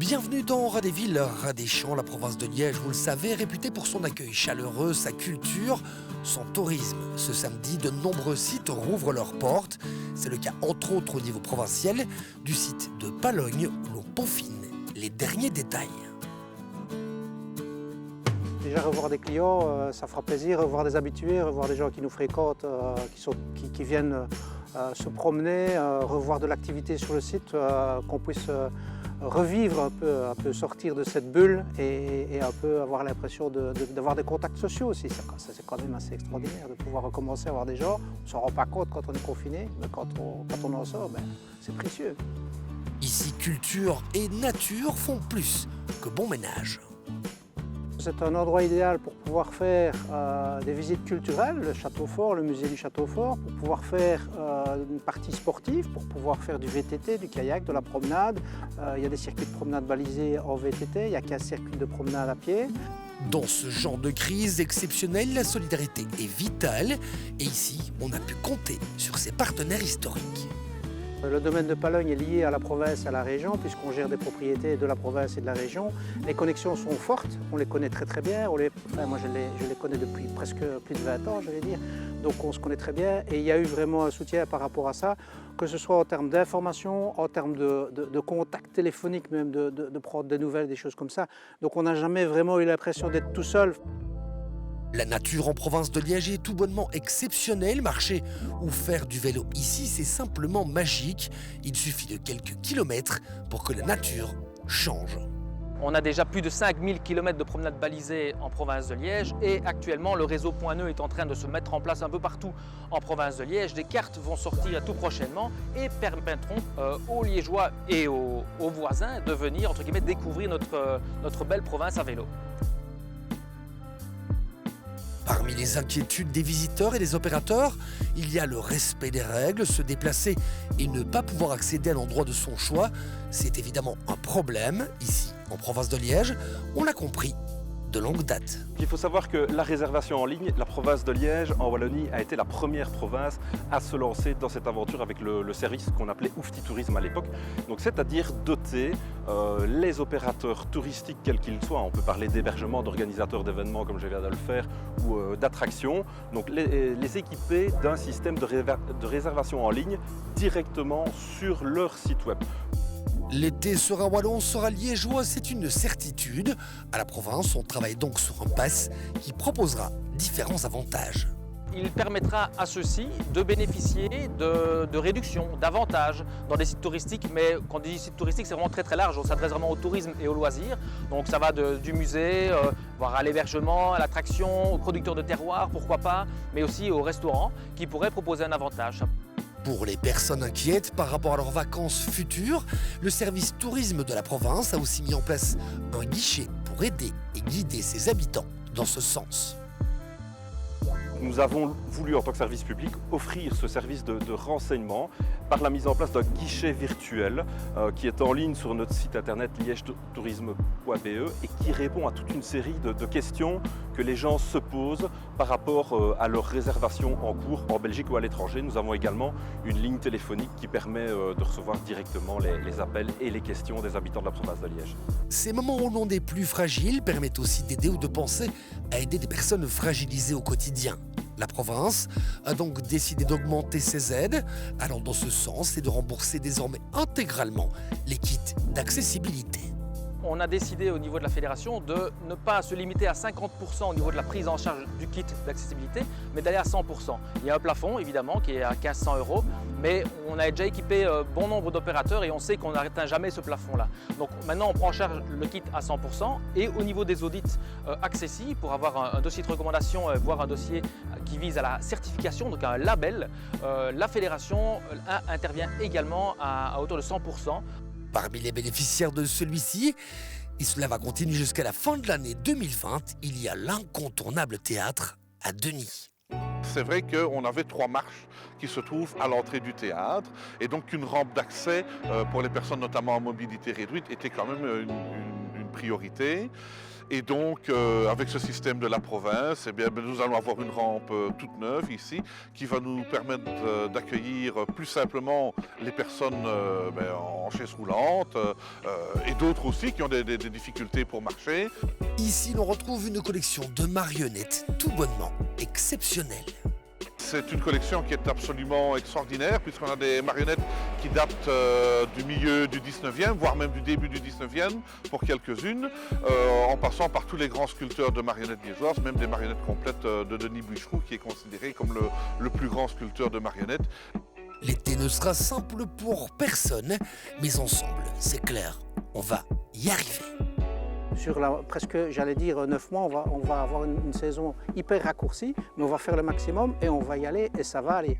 Bienvenue dans Ras des Villes, Ras des Champs, la province de Liège, vous le savez, réputée pour son accueil chaleureux, sa culture, son tourisme. Ce samedi, de nombreux sites rouvrent leurs portes. C'est le cas entre autres au niveau provincial du site de Palogne où l'on peaufine les derniers détails. Déjà revoir des clients, ça fera plaisir, revoir des habitués, revoir des gens qui nous fréquentent, qui viennent se promener, revoir de l'activité sur le site, qu'on puisse revivre un peu, sortir de cette bulle et un peu avoir l'impression d'avoir des contacts sociaux aussi. C'est quand même assez extraordinaire de pouvoir recommencer à voir des gens. On ne s'en rend pas compte quand on est confiné, mais quand on en sort, c'est précieux. Ici, culture et nature font plus que bon ménage. C'est un endroit idéal pour pouvoir faire des visites culturelles, le Château Fort, le musée du Château Fort, pour pouvoir faire une partie sportive, pour pouvoir faire du VTT, du kayak, de la promenade. Il y a des circuits de promenade balisés en VTT, il n'y a qu'un circuit de promenade à pied. Dans ce genre de crise exceptionnelle, la solidarité est vitale et ici, on a pu compter sur ses partenaires historiques. Le domaine de Palogne est lié à la province et à la région, puisqu'on gère des propriétés de la province et de la région. Les connexions sont fortes, on les connaît très bien. Moi, je les connais depuis presque plus de 20 ans, je vais dire. Donc on se connaît très bien et il y a eu vraiment un soutien par rapport à ça, que ce soit en termes d'information, en termes de contact téléphonique, même de prendre des nouvelles, des choses comme ça. Donc on n'a jamais vraiment eu l'impression d'être tout seul. La nature en province de Liège est tout bonnement exceptionnelle. Marcher ou faire du vélo ici, c'est simplement magique. Il suffit de quelques kilomètres pour que la nature change. On a déjà plus de 5000 km de promenades balisées en province de Liège et actuellement le réseau Point Neu est en train de se mettre en place un peu partout en province de Liège. Des cartes vont sortir tout prochainement et permettront aux Liégeois et aux voisins de venir entre guillemets découvrir notre belle province à vélo. Parmi les inquiétudes des visiteurs et des opérateurs, il y a le respect des règles, se déplacer et ne pas pouvoir accéder à l'endroit de son choix. C'est évidemment un problème. Ici, en province de Liège, on l'a compris de longue date. Il faut savoir que la réservation en ligne, la province de Liège, en Wallonie, a été la première province à se lancer dans cette aventure avec le service qu'on appelait Oufti Tourisme à l'époque. Donc c'est-à-dire doter les opérateurs touristiques, quels qu'ils soient, on peut parler d'hébergement, d'organisateurs d'événements comme je viens de le faire, ou d'attractions, donc les équiper d'un système de réservation en ligne directement sur leur site web. L'été sera wallon, sera liégeois, c'est une certitude. À la province, on travaille donc sur un pass qui proposera différents avantages. Il permettra à ceux-ci de bénéficier de réductions, d'avantages dans des sites touristiques. Mais quand on dit sites touristiques, c'est vraiment très large. On s'adresse vraiment au tourisme et au loisir. Donc ça va du musée, voire à l'hébergement, à l'attraction, aux producteurs de terroirs, pourquoi pas, mais aussi aux restaurants qui pourraient proposer un avantage. Pour les personnes inquiètes par rapport à leurs vacances futures, le service tourisme de la province a aussi mis en place un guichet pour aider et guider ses habitants dans ce sens. Nous avons voulu, en tant que service public, offrir ce service de renseignement par la mise en place d'un guichet virtuel qui est en ligne sur notre site internet liegetourisme.be et qui répond à toute une série de questions que les gens se posent par rapport à leur réservation en cours en Belgique ou à l'étranger. Nous avons également une ligne téléphonique qui permet de recevoir directement les appels et les questions des habitants de la province de Liège. Ces moments où l'on est plus fragile permettent aussi d'aider ou de penser à aider des personnes fragilisées au quotidien. La province a donc décidé d'augmenter ses aides, allant dans ce sens et de rembourser désormais intégralement les kits d'accessibilité. On a décidé au niveau de la fédération de ne pas se limiter à 50% au niveau de la prise en charge du kit d'accessibilité, mais d'aller à 100%. Il y a un plafond évidemment qui est à 1500 €, mais on a déjà équipé bon nombre d'opérateurs et on sait qu'on n'atteint jamais ce plafond-là. Donc maintenant on prend en charge le kit à 100% et au niveau des audits accessibles pour avoir un dossier de recommandation, voire un dossier qui vise à la certification, donc un label, la fédération intervient également à hauteur de 100%. Parmi les bénéficiaires de celui-ci, et cela va continuer jusqu'à la fin de l'année 2020, il y a l'incontournable théâtre à Denis. C'est vrai qu'on avait 3 marches qui se trouvent à l'entrée du théâtre et donc une rampe d'accès pour les personnes notamment en mobilité réduite était quand même une priorité. Et donc, avec ce système de la province, eh bien, nous allons avoir une rampe toute neuve ici qui va nous permettre d'accueillir plus simplement les personnes en chaise roulante et d'autres aussi qui ont des difficultés pour marcher. Ici, l'on retrouve une collection de marionnettes tout bonnement exceptionnelle. C'est une collection qui est absolument extraordinaire puisqu'on a des marionnettes qui datent du milieu du 19e, voire même du début du 19e pour quelques-unes, en passant par tous les grands sculpteurs de marionnettes liégeoises, même des marionnettes complètes de Denis Bucheroux qui est considéré comme le plus grand sculpteur de marionnettes. L'été ne sera simple pour personne, mais ensemble, c'est clair, on va y arriver. Sur presque, j'allais dire, 9 mois, on va avoir une saison hyper raccourcie, mais on va faire le maximum et on va y aller et ça va aller.